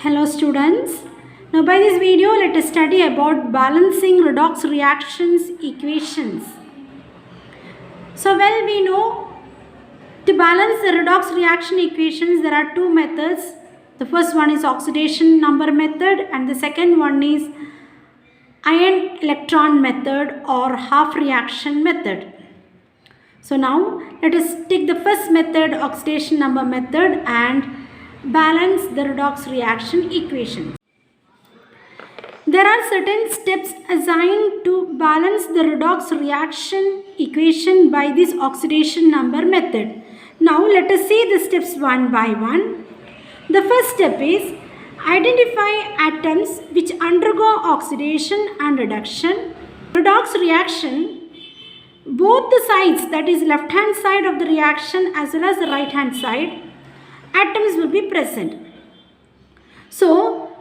Hello students. Now by this video let us study about balancing redox reactions equations. So well we know to balance the redox reaction equations there are two methods. The first one is oxidation number method and the second one is ion electron method or half reaction method. So now let us take the first method, oxidation number method, and balance the redox reaction equation. There are certain steps assigned to balance the redox reaction equation by this oxidation number method. Now let us see the steps one by one. The first step is identify atoms which undergo oxidation and reduction. Redox reaction, both the sides, that is left hand side of the reaction as well as the right hand side, atoms will be present. So,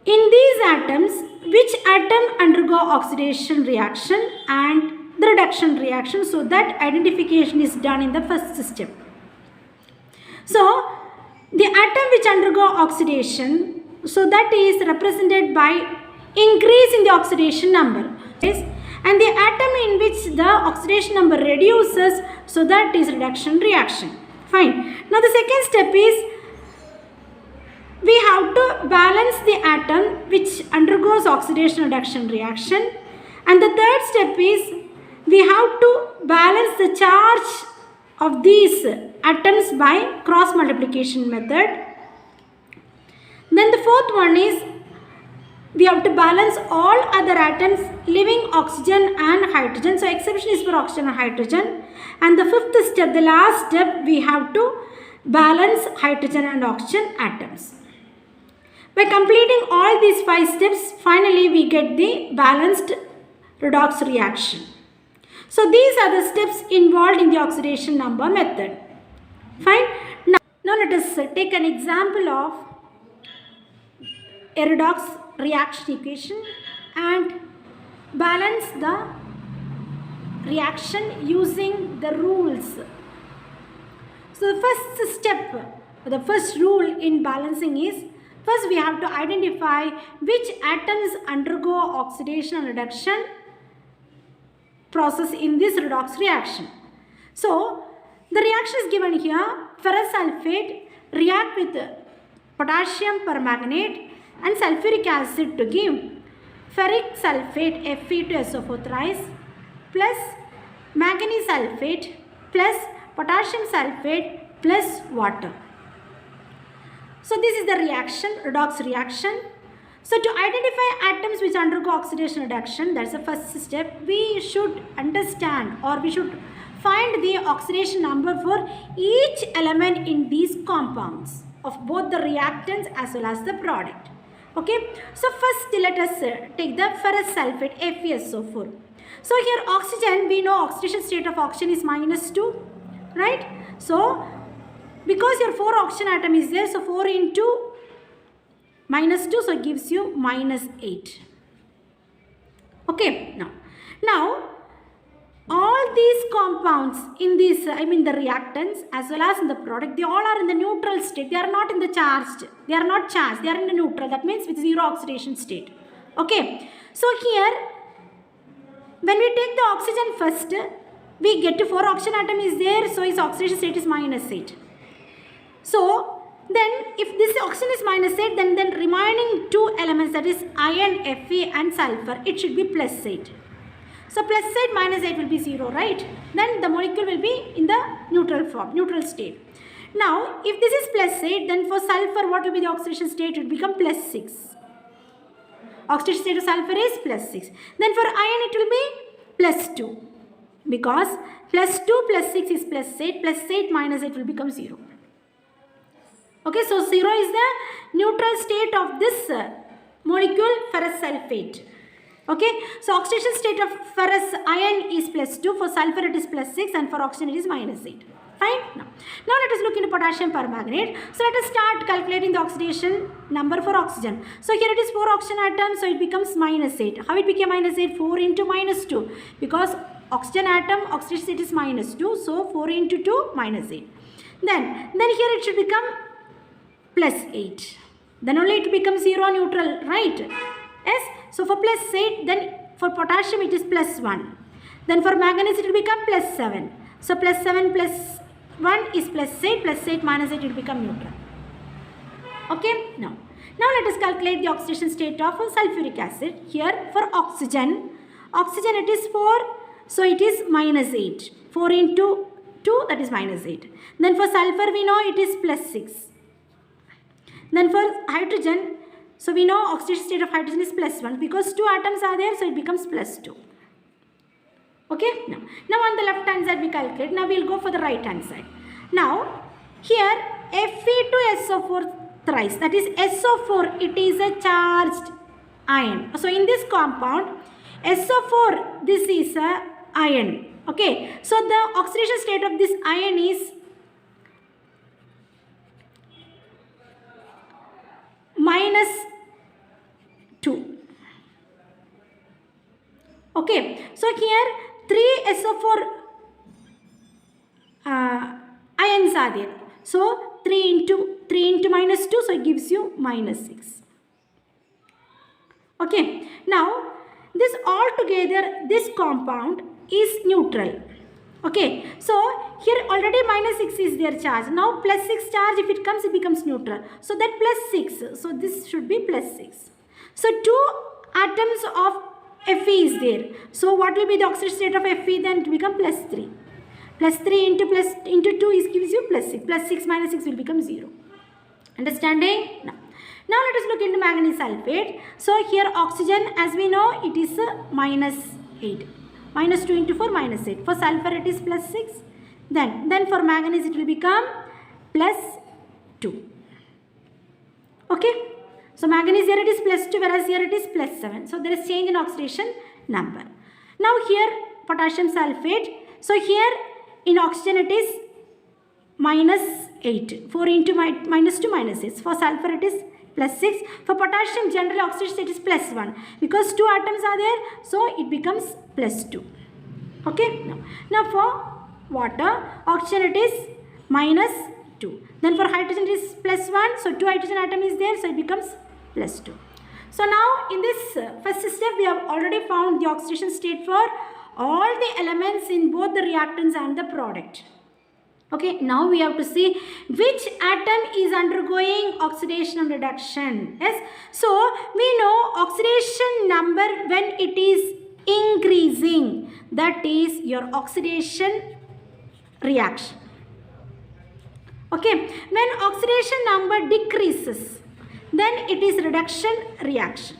in these atoms, which atom undergo oxidation reaction and the reduction reaction, so that identification is done in the first step. So, the atom which undergo oxidation, so that is represented by increase in the oxidation number. And the atom in which the oxidation number reduces, so that is reduction reaction. Fine. Now the second step is we have to balance the atom which undergoes oxidation reduction reaction, and the third step is we have to balance the charge of these atoms by cross multiplication method. Then the fourth one is we have to balance all other atoms leaving oxygen and hydrogen. So exception is for oxygen and hydrogen. And the fifth step, the last step, we have to balance hydrogen and oxygen atoms. By completing all these 5 steps, finally we get the balanced redox reaction. So these are the steps involved in the oxidation number method. Fine. Now let us take an example of a redox reaction equation and balance the reaction using the rules. So the first step, the first rule in balancing is, first we have to identify which atoms undergo oxidation and reduction process in this redox reaction. So the reaction is given here. Ferrous sulfate react with potassium permanganate and sulfuric acid to give ferric sulfate Fe2SO4 thrice plus manganese sulfate plus potassium sulfate plus water. So this is the reaction, redox reaction. So to identify atoms which undergo oxidation reduction, that's the first step. We should understand or we should find the oxidation number for each element in these compounds of both the reactants as well as the product. Okay, so first let us take the ferrous sulfate FeSO4. So here oxygen, we know oxidation state of oxygen is -2, right? So because your 4 oxygen atom is there, so 4 into -2, so it gives you -8. Okay, now all these compounds in this, the reactants as well as in the product, they all are in the neutral state. They are not in the charged. They are not charged. They are in the neutral. That means with 0 oxidation state. Okay. So here, when we take the oxygen first, we get to 4 oxygen atom is there. So its oxidation state is -8. So then if this oxygen is -8, then remaining 2 elements, that is iron, Fe and sulfur, it should be +8. So +8 -8 will be 0, right? Then the molecule will be in the neutral form, neutral state. Now, if this is +8, then for sulfur, what will be the oxidation state? It will become +6. Oxidation state of sulfur is +6. Then for iron, it will be +2. Because +2 + 6 is +8. +8 -8 will become 0. Okay, so 0 is the neutral state of this molecule, ferrous sulfate. Okay, so oxidation state of ferrous iron is +2, for sulfur it is +6, and for oxygen it is -8. Fine. Now let us look into potassium permanganate. So let us start calculating the oxidation number for oxygen. So here it is 4 oxygen atoms, so it becomes -8. How it became -8? 4 into -2. Because oxygen atom oxidation state is -2, so 4 into 2 -8. Then here it should become +8. then only it becomes zero neutral, right? Yes. So for plus 8, then for potassium it is plus 1. Then for manganese it will become plus 7. So plus 7 plus 1 is plus 8, plus 8 minus 8 will become neutral. Okay. Now let us calculate the oxidation state of sulfuric acid. Here for oxygen it is 4, so it is minus 8. 4 into 2, that is minus 8. Then for sulfur we know it is plus 6. Then for hydrogen, so we know oxidation state of hydrogen is plus 1 because 2 atoms are there, so it becomes plus 2. Okay. Now on the left hand side we calculate. Now we will go for the right hand side. Now here Fe to SO4 thrice, that is SO4, it is a charged ion. So in this compound SO4, this is a ion. Okay. So the oxidation state of this ion is minus 2. Okay. So here 3 SO4 ions are there. So 3 into minus 2, so it gives you minus 6. Okay. Now this all together, this compound is neutral. Okay. So here already minus 6 is their charge. Now plus 6 charge, if it comes, it becomes neutral. So that plus 6. So this should be plus 6. So 2 atoms of Fe is there. So what will be the oxidation state of Fe? Then it become plus 3. Plus 3 into 2 gives you plus 6. Plus 6 minus 6 will become 0. Understanding? Now let us look into manganese sulfate. So here oxygen, as we know, it is minus 8. Minus 2 into 4 minus 8. For sulfur it is plus 6. Then for manganese it will become plus 2. Okay. So manganese here it is plus 2, whereas here it is plus 7. So there is change in oxidation number. Now here potassium sulfate. So here in oxygen it is minus 8. 4 into minus 2 minus 6. For sulfur it is plus 6. For potassium generally oxidation state is plus 1. Because 2 atoms are there, so it becomes plus 2. Okay. Now for water, oxygen it is minus 2. Then for hydrogen it is plus 1. So 2 hydrogen atom is there, so it becomes plus 2. So now in this first step we have already found the oxidation state for all the elements in both the reactants and the product. Okay, now we have to see which atom is undergoing oxidation and reduction. Yes, so we know oxidation number when it is increasing, that is your oxidation reaction. Okay, when oxidation number decreases, then it is reduction reaction.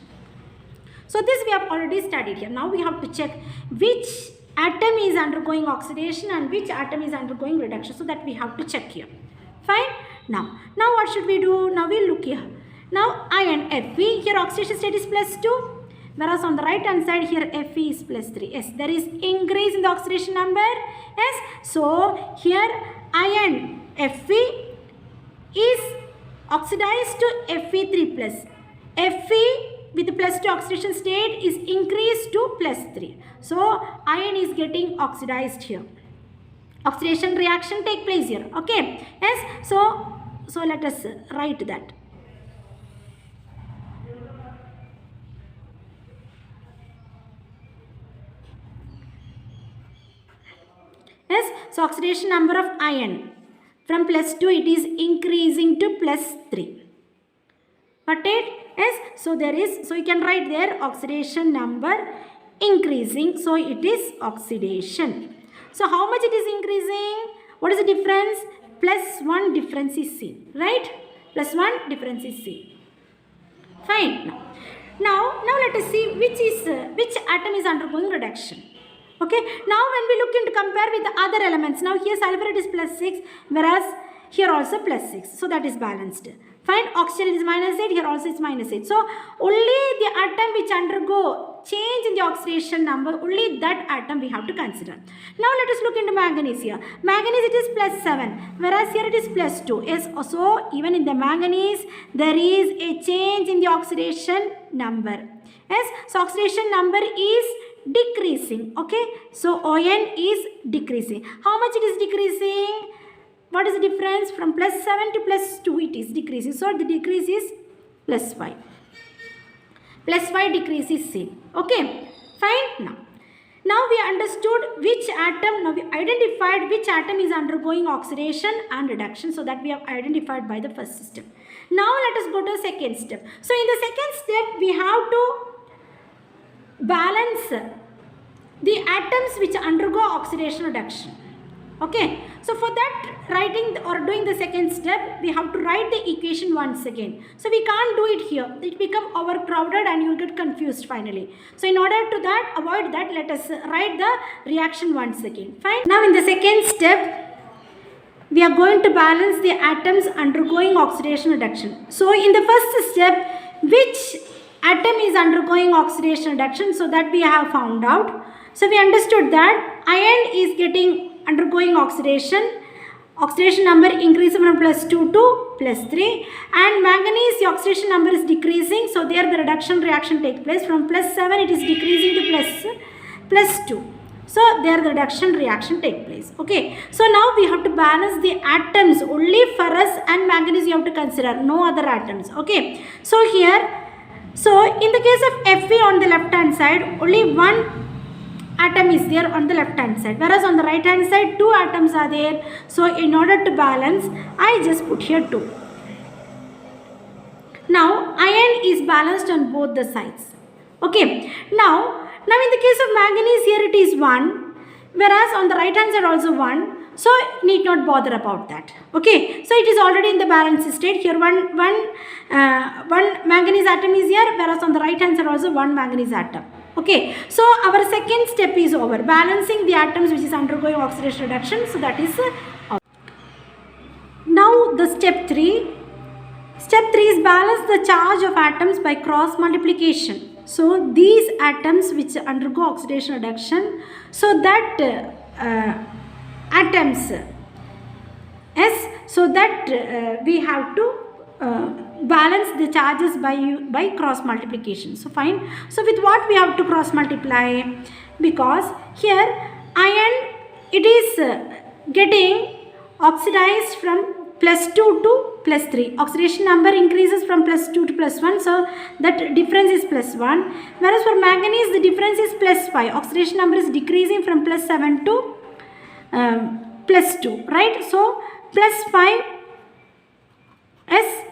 So this we have already studied here. Now we have to check which atom is undergoing oxidation and which atom is undergoing reduction. So that we have to check here. Fine. Now what should we do? Now we look here. Now ion Fe, here oxidation state is plus 2. Whereas on the right hand side here Fe is plus 3. Yes, there is increase in the oxidation number. Yes. So here ion Fe is oxidized to Fe3 plus. Fe with plus 2 oxidation state is increased to plus 3. So ion is getting oxidized here. Oxidation reaction take place here. Okay. Yes. So let us write that. Yes. So oxidation number of ion from plus 2 it is increasing to plus 3. Got it? Yes. So there is, so you can write there oxidation number increasing. So it is oxidation. So how much it is increasing? What is the difference? Plus 1 difference is seen. Right? Plus 1 difference is seen. Fine. Now let us see which atom is undergoing reduction. Okay. Now when we look into compare with the other elements. Now here sulfur it is plus 6, whereas here also plus 6. So that is balanced. Fine. Oxygen is minus 8. Here also is minus 8. So only the atom which undergo change in the oxidation number, only that atom we have to consider. Now let us look into manganese here. Manganese it is plus 7, whereas here it is plus 2. Yes. So even in the manganese there is a change in the oxidation number. Yes. So oxidation number is decreasing. Okay. So ON is decreasing. How much it is decreasing? What is the difference? From plus 7 to plus 2 it is decreasing. So the decrease is plus 5. Plus 5 decrease is same. Okay, fine. Now we understood which atom, now we identified which atom is undergoing oxidation and reduction, so that we have identified by the first step. Now let us go to the second step. So in the second step we have to balance the atoms which undergo oxidation reduction. Okay, so for that writing or doing the second step, we have to write the equation once again. So we can't do it here, it become overcrowded and you will get confused finally. So in order to that, avoid that, let us write the reaction once again. Fine. Now in the second step, we are going to balance the atoms undergoing oxidation reduction. So in the first step, which atom is undergoing oxidation reduction, so that we have found out. So we understood that iron is getting undergoing oxidation number increasing from plus 2 to plus 3, and manganese, the oxidation number is decreasing, so there the reduction reaction takes place. From plus 7 it is decreasing to plus 2, so there the reduction reaction takes place. Okay, so now we have to balance the atoms, only ferrous and manganese you have to consider, no other atoms. Okay, so here, so in the case of Fe on the left hand side, only one atom is there on the left hand side, whereas on the right hand side 2 atoms are there. So in order to balance, I just put here 2. Now iron is balanced on both the sides. Okay, now in the case of manganese, here it is 1, whereas on the right hand side also 1. So need not bother about that. Okay, so it is already in the balanced state. Here one manganese atom is here, whereas on the right hand side also 1 manganese atom. Okay, so our second step is over, balancing the atoms which is undergoing oxidation reduction. So that is now the step 3. Step 3 is balance the charge of atoms by cross multiplication. So these atoms which undergo oxidation reduction, so that atoms so that we have to balance the charges by cross multiplication. So fine. So with what we have to cross multiply? Because here iron, it is getting oxidized from plus 2 to plus 3. Oxidation number increases from plus 2 to plus 1. So that difference is plus 1. Whereas for manganese, the difference is plus 5. Oxidation number is decreasing from plus 7 to plus 2. Right? So plus 5 S,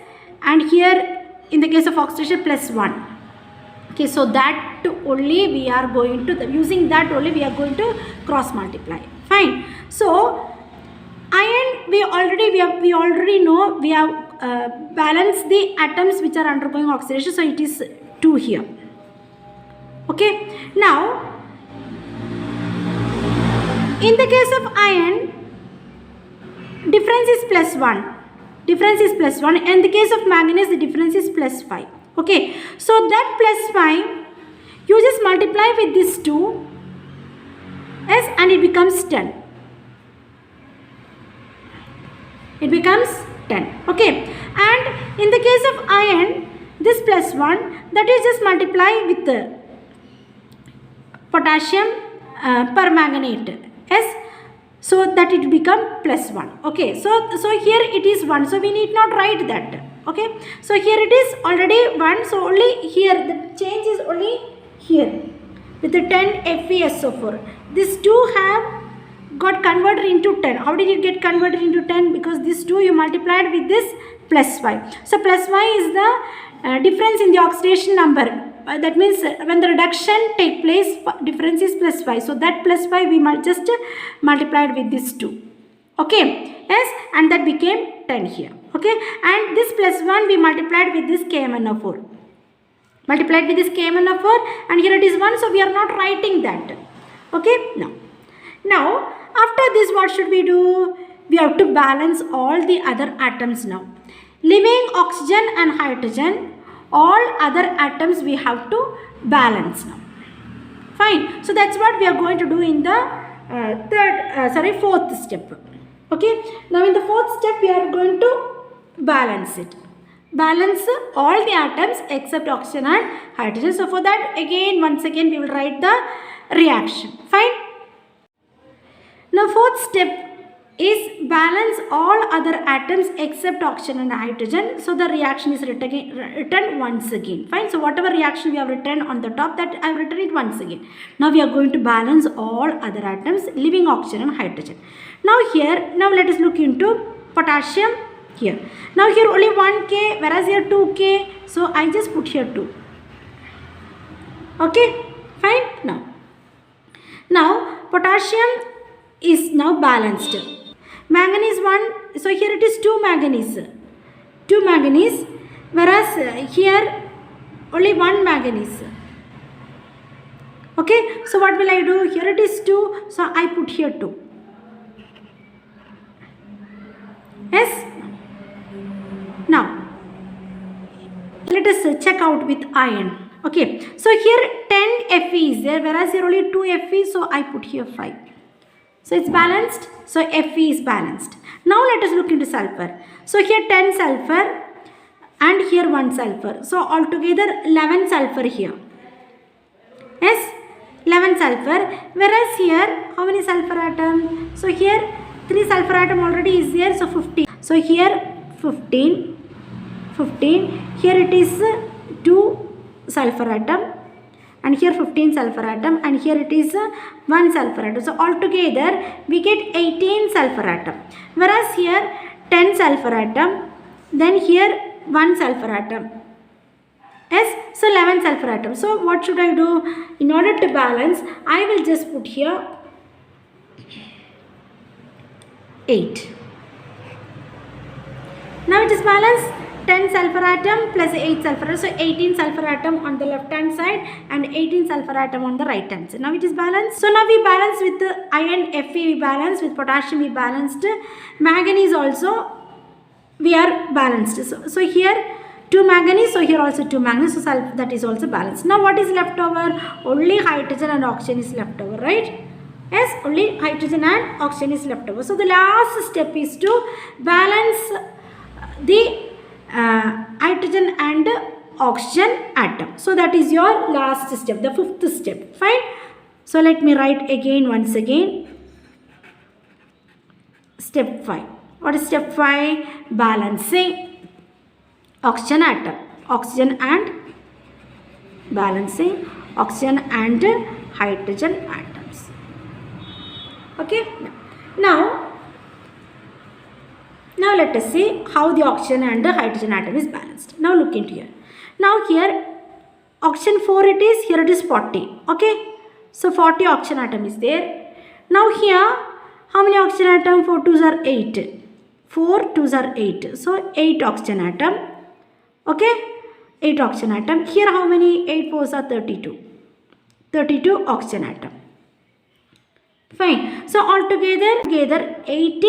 and here in the case of oxidation plus 1. Okay, so that only we are going to, using that only we are going to cross multiply. Fine. So iron, we already know we have balanced the atoms which are undergoing oxidation, so it is 2 here. Okay, now in the case of iron, difference is plus 1. Difference is plus 1. In the case of manganese, the difference is plus 5. Okay, so that plus 5, you just multiply with this 2 yes, and it becomes 10. It becomes 10. Okay, and in the case of iron, this plus 1, that is just multiply with the potassium permanganate. Yes, so that it become plus 1. Okay, so here it is 1, so we need not write that. Okay, so here it is already 1, so only here the change is only here with the 10 FeSO4. These 2 have got converted into 10. How did it get converted into 10? Because this 2 you multiplied with this plus 5. So plus 5 is the difference in the oxidation number. That means when the reduction take place, difference is plus 5. So that plus 5 we just multiplied with this 2. Okay, yes, and that became 10 here. Okay, and this plus 1 we multiplied with this KMnO4. Multiplied with this KMnO4, and here it is 1, so we are not writing that. Okay, now after this what should we do? We have to balance all the other atoms now. Leaving oxygen and hydrogen, all other atoms we have to balance now. Fine. So that's what we are going to do in the fourth step. Okay. Now in the fourth step we are going to balance it. Balance all the atoms except oxygen and hydrogen. So for that once again we will write the reaction. Fine. Now fourth step, is balance all other atoms except oxygen and hydrogen. So the reaction is written once again. Fine. So whatever reaction we have written on the top, that I have written it once again. Now we are going to balance all other atoms leaving oxygen and hydrogen. Now here, now let us look into potassium here. Now here only 1K, whereas here 2K. So I just put here 2. Okay. Fine. Now potassium is now balanced. Manganese 1, so here it is 2 manganese. 2 manganese, whereas here only 1 manganese. Okay, so what will I do? Here it is 2, so I put here 2. Yes? Now, let us check out with iron. Okay, so here 10 Fe is there, whereas here only 2 Fe, so I put here 5. So it's balanced. So Fe is balanced. Now let us look into sulfur. So here 10 sulfur and here 1 sulfur. So altogether 11 sulfur here. Yes, 11 sulfur. Whereas here how many sulfur atom? So here 3 sulfur atom already is there. So 15. So here 15. Here it is 2 sulfur atom. And here 15 sulfur atom, and here it is 1 sulfur atom. So altogether we get 18 sulfur atom. Whereas here 10 sulfur atom, then here 1 sulfur atom. Yes, so 11 sulfur atom. So what should I do? In order to balance, I will just put here 8. Now it is balanced. 10 sulfur atom plus 8 sulfur atom. So 18 sulfur atom on the left hand side and 18 sulfur atom on the right hand side. Now it is balanced. So now we balance with the iron Fe, we balance with potassium, we balanced. Manganese also we are balanced. So here 2 manganese, so here also 2 manganese, so that is also balanced. Now what is left over? Only hydrogen and oxygen is left over, right? Yes, only hydrogen and oxygen is left over. So the last step is to balance the hydrogen and oxygen atom. So that is your last step, the 5th step. Fine. So let me write again once again. Step 5. What is step 5? Balancing oxygen atom. Oxygen and balancing oxygen and hydrogen atoms. Okay. Now let us see how the oxygen and the hydrogen atom is balanced. Now look into here. Now here oxygen 4 it is, here it is 40. Okay. So 40 oxygen atom is there. Now here how many oxygen atom? 4 2s are 8. 4 2s are 8. So 8 oxygen atom. Okay. 8 oxygen atom. Here how many? 8 4s are 32. 32 oxygen atom. Fine. So altogether 80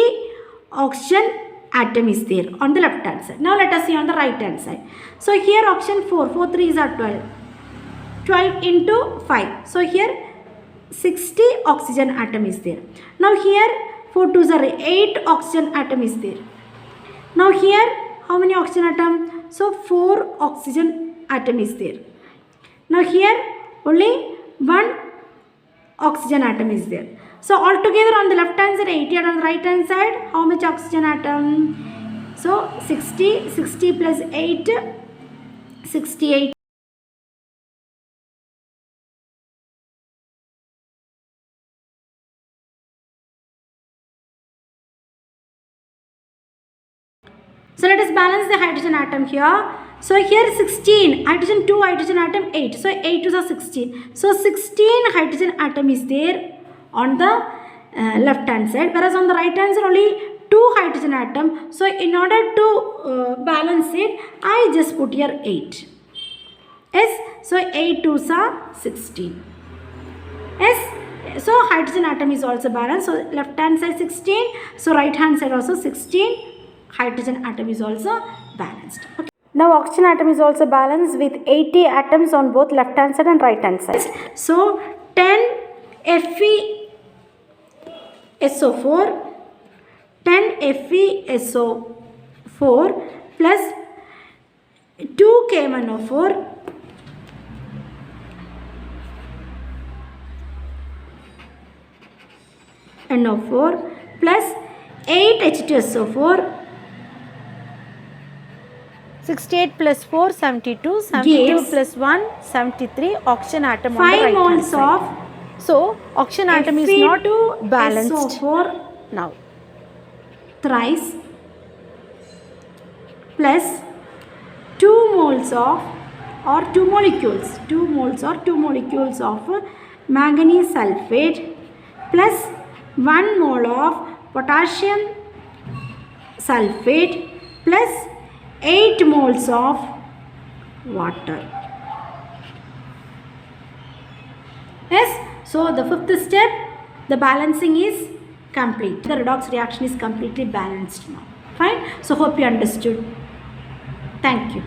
oxygen atom is there on the left hand side. Now let us see on the right hand side. So here oxygen 4 3s are 12. 12 into 5. So here 60 oxygen atom is there. Now here 4 2s are 8 oxygen atom is there. Now here how many oxygen atom? So 4 oxygen atom is there. Now here only 1 oxygen atom is there. So altogether on the left hand side 80 and on the right hand side how much oxygen atom? So 60 plus 8 68. So let us balance the hydrogen atom here. So here 16, hydrogen 2, hydrogen atom 8. So 8 to the 16. So 16 hydrogen atom is there on the left hand side, whereas on the right hand side only 2 hydrogen atom. So in order to balance it, I just put here 8. Yes, so 8 2s are 16. Yes, so hydrogen atom is also balanced. So left hand side 16, so right hand side also 16. Hydrogen atom is also balanced. Okay. Now oxygen atom is also balanced with 80 atoms on both left hand side and right hand side. So 10 FeSO4, 10 FeSO4 plus 2 KMnO4 NO4 plus 8 H2SO4 68 plus 4, 72. 72 gives plus 1, 73. Oxygen atom on the 5 right hand moles side. of So, oxygen atom is not balanced SO4 now. thrice plus 2 moles of or 2 molecules of manganese sulfate plus 1 mole of potassium sulfate plus 8 moles of water. Yes, so the fifth step, the balancing is complete. The redox reaction is completely balanced now. Fine. So hope you understood. Thank you.